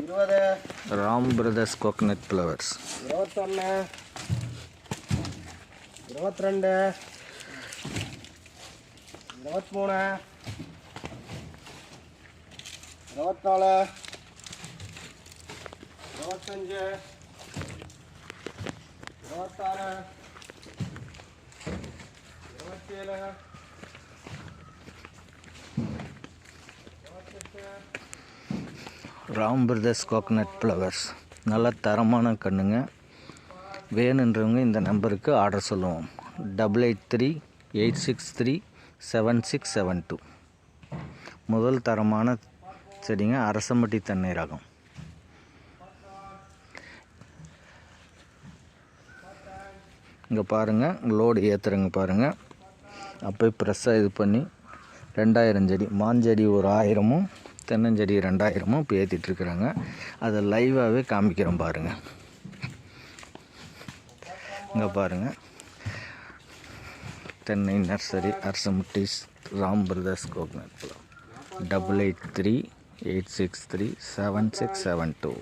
20 Ram brothers coconut flowers 21 22 23 24 25 26 27 Ram brothers coconut flowers நல்ல தரமான கண்ணுங்க. வேணுன்றவங்க இந்த நம்பருக்கு ஆர்டர் சொல்லுவோம். 8838637672. முதல் தரமான செடிங்க, அரசம்பட்டி தென்னை ரகம். இங்கே பாருங்கள், லோடு ஏற்றுறங்க பாருங்கள். அப்போ ப்ரெஸ்ஸாக இது பண்ணி 2000 செடி, மாஞ்செடி ஒரு 1000மும் தென்னஞ்செடி 2000மும் இப்போ ஏற்றிட்டுருக்குறாங்க. அதை லைவாகவே காமிக்கிறோம் பாருங்கள். இங்கே பாருங்கள், தென்னை nursery Arasampatti Ram brothers coconut 8838637672.